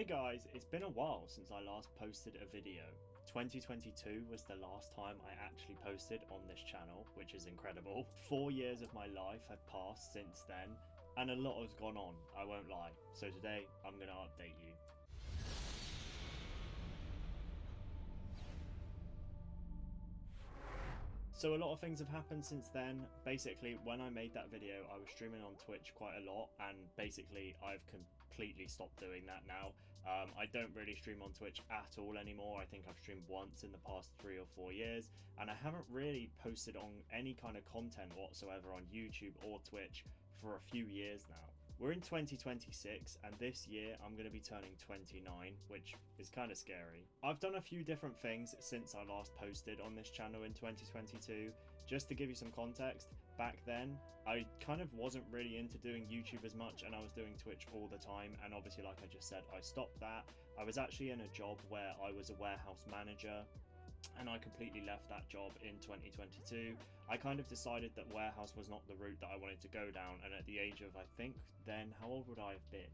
Hey guys, it's been a while since I last posted a video. 2022 was the last time I actually posted on this channel, which is incredible. 4 years of my life have passed since then, and a lot has gone on, I won't lie. So today, I'm going to update you. So a lot of things have happened since then. Basically, when I made that video, I was streaming on Twitch quite a lot, and basically I've completely stopped doing that now. I don't really stream on Twitch at all anymore. I think I've streamed once in the past 3 or 4 years, and I haven't really posted on any kind of content whatsoever on YouTube or Twitch for a few years now. We're in 2026, and this year I'm going to be turning 29, which is kind of scary. I've done a few different things since I last posted on this channel in 2022. Just to give you some context, back then I kind of wasn't really into doing YouTube as much, and I was doing Twitch all the time, and obviously, like I just said, I stopped that. I was actually in a job where I was a warehouse manager, and I completely left that job in 2022. I kind of decided that warehouse was not the route that I wanted to go down, and at the age of, I think then, how old would I have been?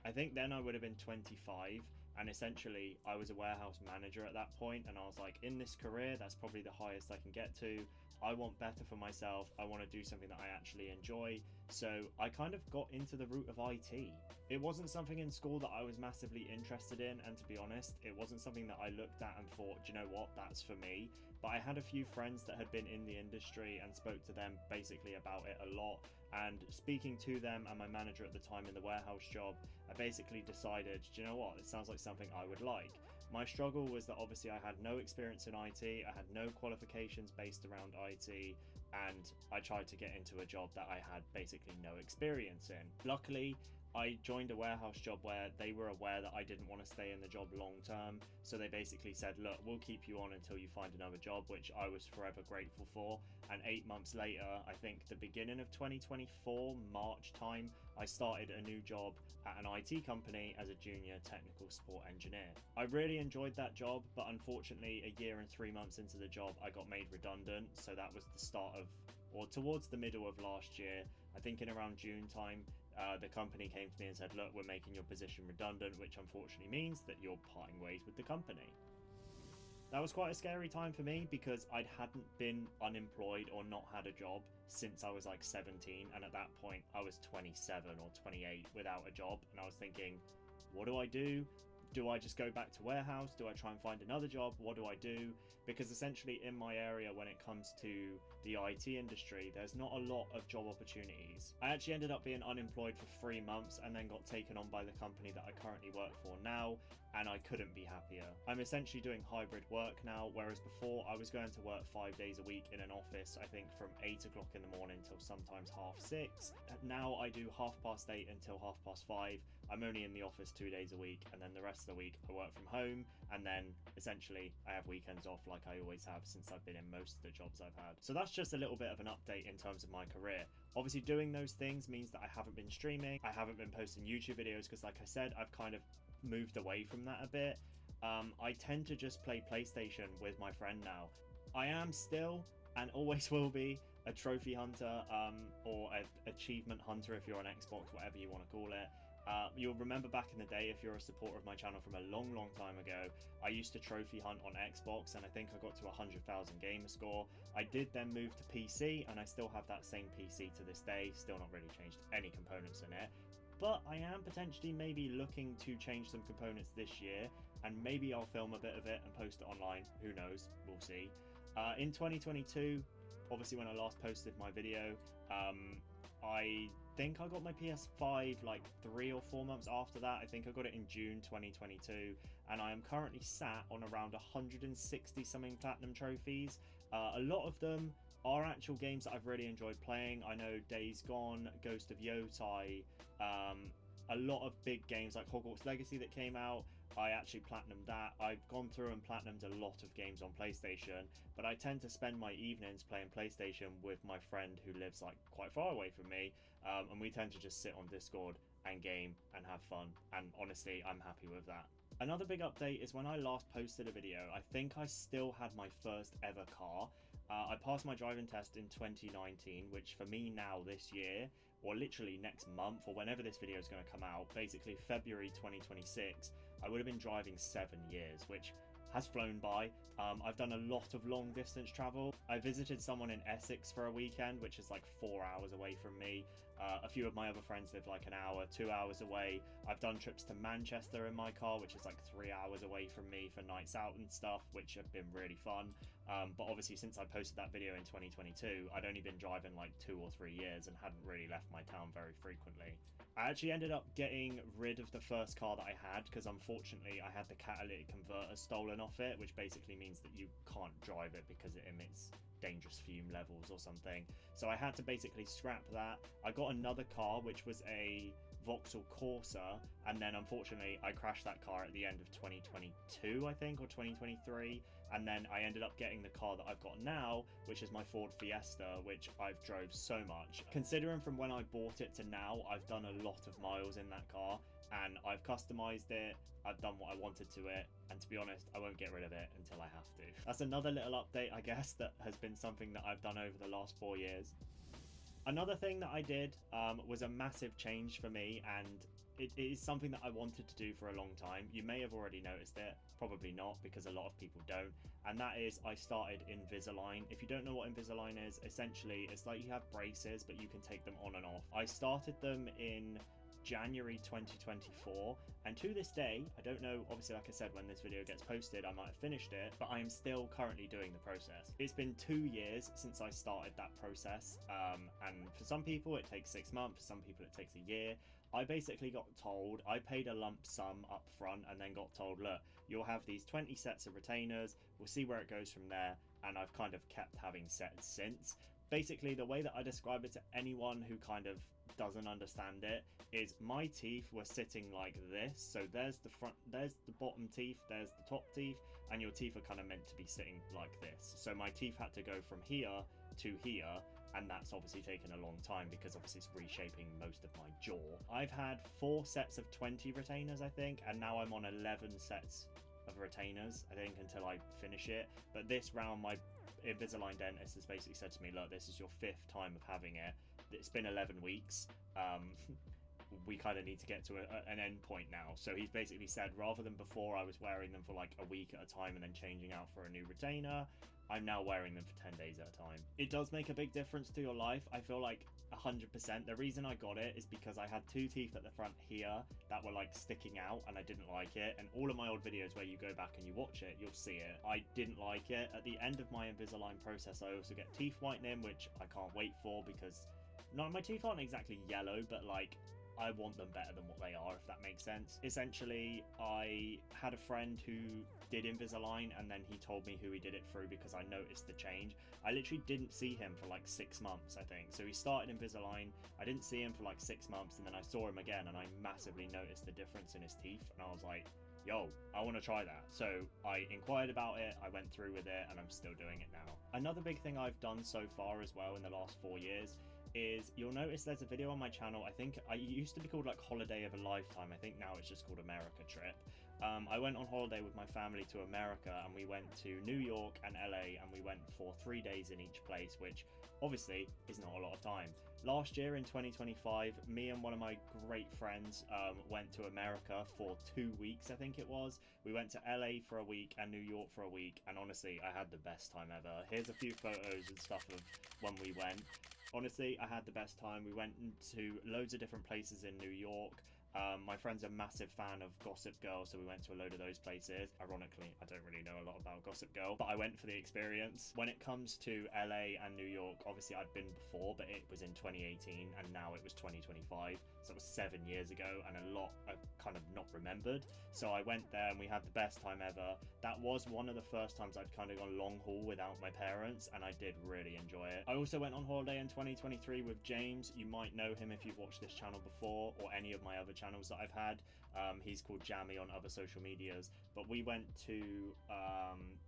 I think then I would have been 25, and essentially I was a warehouse manager at that point, and I was like, in this career, that's probably the highest I can get to. I want better for myself. I want to do something that I actually enjoy. So I kind of got into the route of IT. It wasn't something in school that I was massively interested in, and to be honest, it wasn't something that I looked at and thought, do you know what, that's for me. But I had a few friends that had been in the industry and spoke to them basically about it a lot, and speaking to them and my manager at the time in the warehouse job, I basically decided, do you know what, it sounds like something I would like. My struggle was that obviously I had no experience in IT, I had no qualifications based around IT, and I tried to get into a job that I had basically no experience in. Luckily, I joined a warehouse job where they were aware that I didn't want to stay in the job long term, so they basically said, look, we'll keep you on until you find another job, which I was forever grateful for. And 8 months later, I think the beginning of 2024, March time, I started a new job at an IT company as a junior technical support engineer. I really enjoyed that job, but unfortunately a year and 3 months into the job, I got made redundant. So that was the start of, or towards the middle of last year, I think in around June time, the company came to me and said, look, we're making your position redundant, which unfortunately means that you're parting ways with the company. That was quite a scary time for me because I hadn't been unemployed or not had a job since I was like 17, and at that point I was 27 or 28 without a job, and I was thinking, what do I do? Do I just go back to warehouse? Do I try and find another job? What do I do? Because essentially in my area, when it comes to the IT industry, there's not a lot of job opportunities. I actually ended up being unemployed for 3 months and then got taken on by the company that I currently work for now, and I couldn't be happier. I'm essentially doing hybrid work now, whereas before I was going to work 5 days a week in an office, I think from 8 o'clock in the morning till sometimes 6:30. Now I do 8:30 until 5:30. I'm only in the office 2 days a week, and then the rest of the week I work from home, and then essentially I have weekends off like I always have since I've been in most of the jobs I've had. So that's just a little bit of an update in terms of my career. Obviously doing those things means that I haven't been streaming, I haven't been posting YouTube videos, because like I said, I've kind of moved away from that a bit. I tend to just play PlayStation with my friend now. I am still, and always will be, a trophy hunter, or an achievement hunter if you're on Xbox, whatever you want to call it. You'll remember back in the day, if you're a supporter of my channel from a long time ago, I used to trophy hunt on Xbox, and I think I got to 100,000 gamer score. I did then move to PC, and I still have that same PC to this day, still not really changed any components in it. But I am potentially maybe looking to change some components this year, and maybe I'll film a bit of it and post it online. Who knows? We'll see. In 2022, obviously when I last posted my video, I think I got my PS5 like 3 or 4 months after that. I think I got it in June 2022, and I am currentally sat on around 160 something platinum trophies. A lot of them are actual games that I've really enjoyed playing. I know Days Gone, Ghost of Yotai, a lot of big games like Hogwarts Legacy that came out, I actually platinumed that. I've gone through and platinumed a lot of games on PlayStation, but I tend to spend my evenings playing PlayStation with my friend who lives like quite far away from me, and we tend to just sit on Discord and game and have fun, and honestly I'm happy with that. Another big update is when I last posted a video, I think I still had my first ever car. I passed my driving test in 2019, which for me now this year or literally next month, or whenever this video is going to come out, basically February 2026, I would have been driving 7 years, which has flown by. I've done a lot of long distance travel. I visited someone in Essex for a weekend, which is like 4 hours away from me. A few of my other friends live like an hour, 2 hours away. I've done trips to Manchester in my car, which is like 3 hours away from me for nights out and stuff, which have been really fun. But obviously since I posted that video in 2022, I'd only been driving like 2 or 3 years and hadn't really left my town very frequently. I actually ended up getting rid of the first car that I had because unfortunately I had the catalytic converter stolen off it, which basically means that you can't drive it because it emits dangerous fume levels or something. So I had to basically scrap that. I got another car, which was a Vauxhall Corsa, and then unfortunately I crashed that car at the end of 2022, I think, or 2023, and then I ended up getting the car that I've got now, which is my Ford Fiesta, which I've drove so much. Considering from when I bought it to now, I've done a lot of miles in that car, and I've customized it, I've done what I wanted to it, and to be honest, I won't get rid of it until I have to. That's another little update, I guess, that has been something that I've done over the last 4 years. Another thing that I did was a massive change for me, and it is something that I wanted to do for a long time. You may have already noticed it, probably not, because a lot of people don't, and that is I started Invisalign. If you don't know what Invisalign is, essentially it's like you have braces, but you can take them on and off. I started them in January 2024, and to this day, I don't know, obviously like I said, when this video gets posted I might have finished it, but I am still currently doing the process. It's been 2 years since I started that process, and for some people it takes 6 months, for some people it takes a year. I basically got told, I paid a lump sum up front and then got told, look, you'll have these 20 sets of retainers, we'll see where it goes from there, and I've kind of kept having sets since. Basically, the way that I describe it to anyone who kind of doesn't understand it is my teeth were sitting like this. So there's the front, there's the bottom teeth, there's the top teeth, and your teeth are kind of meant to be sitting like this. So my teeth had to go from here to here, and that's obviously taken a long time because obviously it's reshaping most of my jaw. I've had 4 sets of 20 retainers, I think, and now I'm on 11 sets of retainers, I think, until I finish it. But this round, my Invisalign dentist has basically said to me, look, this is your 5th time of having it. It's been 11 weeks. We kind of need to get to an end point now. So he's basically said, rather than before I was wearing them for like a week at a time and then changing out for a new retainer, I'm now wearing them for 10 days at a time. It does make a big difference to your life. I feel like 100%. The reason I got it is because I had 2 teeth at the front here that were like sticking out and I didn't like it. And all of my old videos where you go back and you watch it, you'll see it. I didn't like it. At the end of my Invisalign process, I also get teeth whitening, which I can't wait for because my teeth aren't exactly yellow, but like I want them better than what they are, if that makes sense. Essentially, I had a friend who did Invisalign and then he told me who he did it through because I noticed the change. I literally didn't see him for like 6 months, I think. So he started Invisalign, I didn't see him for like 6 months, and then I saw him again and I massively noticed the difference in his teeth, and I was like, yo, I want to try that. So I inquired about it, I went through with it, and I'm still doing it now. Another big thing I've done so far as well in the last 4 years is you'll notice there's a video on my channel. I think it used to be called like Holiday of a Lifetime. I think now it's just called America Trip. I went on holiday with my family to America, and we went to New York and LA, and we went for 3 days in each place, which obviously is not a lot of time. Last year in 2025, me and one of my great friends went to America for 2 weeks, I think it was. We went to LA for a week and New York for a week, and honestly, I had the best time ever. Here's a few photos and stuff of when we went. Honestly, I had the best time. We went to loads of different places in New York. My friend's a massive fan of Gossip Girl, so we went to a load of those places. Ironically, I don't really know a lot about Gossip Girl, but I went for the experience. When it comes to LA and New York, obviously I'd been before, but it was in 2018 and now it was 2025. So it was 7 years ago, and a lot I kind of not remembered. So I went there and we had the best time ever. That was one of the first times I'd kind of gone long haul without my parents, and I did really enjoy it. I also went on holiday in 2023 with James. You might know him if you've watched this channel before, or any of my other channels that I've had. He's called Jammy on other social medias, but we went to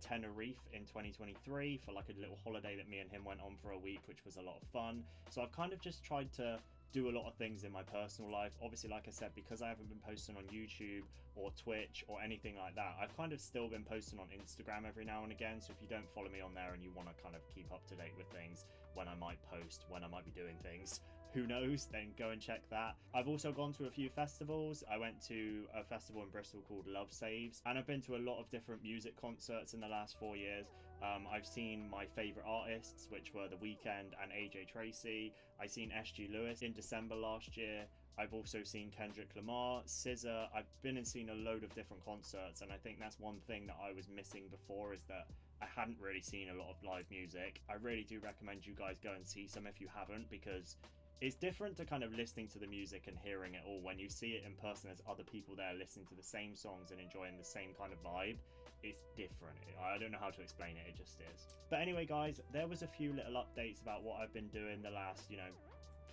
Tenerife in 2023 for like a little holiday that me and him went on for a week, which was a lot of fun. So I've kind of just tried to do a lot of things in my personal life. Obviously, like I said, because I haven't been posting on YouTube or Twitch or anything like that, I've kind of still been posting on Instagram every now and again. So if you don't follow me on there and you want to kind of keep up to date with things, when I might post, when I might be doing things, who knows, then go and check that. I've also gone to a few festivals. I went to a festival in Bristol called Love Saves, and I've been to a lot of different music concerts in the last 4 years. I've seen my favourite artists, which were The Weeknd and AJ Tracey. I seen SG Lewis in December last year. I've also seen Kendrick Lamar, SZA. I've been and seen a load of different concerts, and I think that's one thing that I was missing before, is that I hadn't really seen a lot of live music. I really do recommend you guys go and see some if you haven't, because it's different to kind of listening to the music and hearing it all. When you see it in person, there's other people there listening to the same songs and enjoying the same kind of vibe. It's different. I don't know how to explain it, it just is. But anyway, guys, there was a few little updates about what I've been doing the last,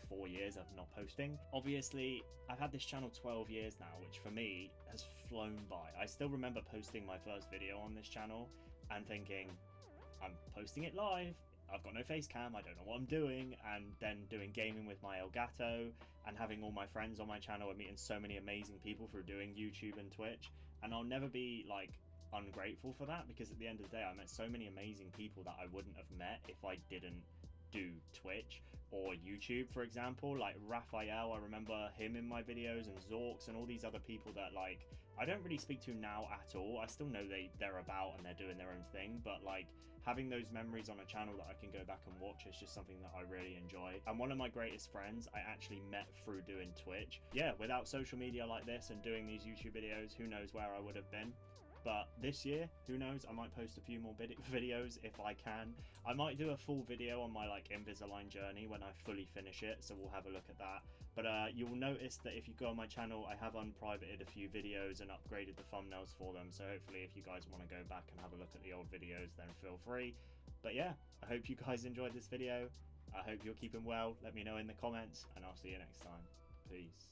4 years of not posting. Obviously, I've had this channel 12 years now, which for me has flown by. I still remember posting my first video on this channel and thinking, I'm posting it live, I've got no face cam, I don't know what I'm doing, and then doing gaming with my Elgato and having all my friends on my channel and meeting so many amazing people through doing YouTube and Twitch. And I'll never be like ungrateful for that, because at the end of the day I met so many amazing people that I wouldn't have met if I didn't do Twitch or YouTube. For example, like Raphael, I remember him in my videos, and Zorks and all these other people that like I don't really speak to now at all. I still know they're about and they're doing their own thing, but like having those memories on a channel that I can go back and watch is just something that I really enjoy. And one of my greatest friends I actually met through doing Twitch. Yeah, without social media like this and doing these YouTube videos, who knows where I would have been. But this year, who knows, I might post a few more videos if I can. I might do a full video on my like Invisalign journey when I fully finish it, so we'll have a look at that. But you will notice that if you go on my channel, I have unprivated a few videos and upgraded the thumbnails for them, so hopefully if you guys want to go back and have a look at the old videos, then feel free. But yeah, I hope you guys enjoyed this video. I hope you're keeping well. Let me know in the comments, and I'll see you next time. Peace.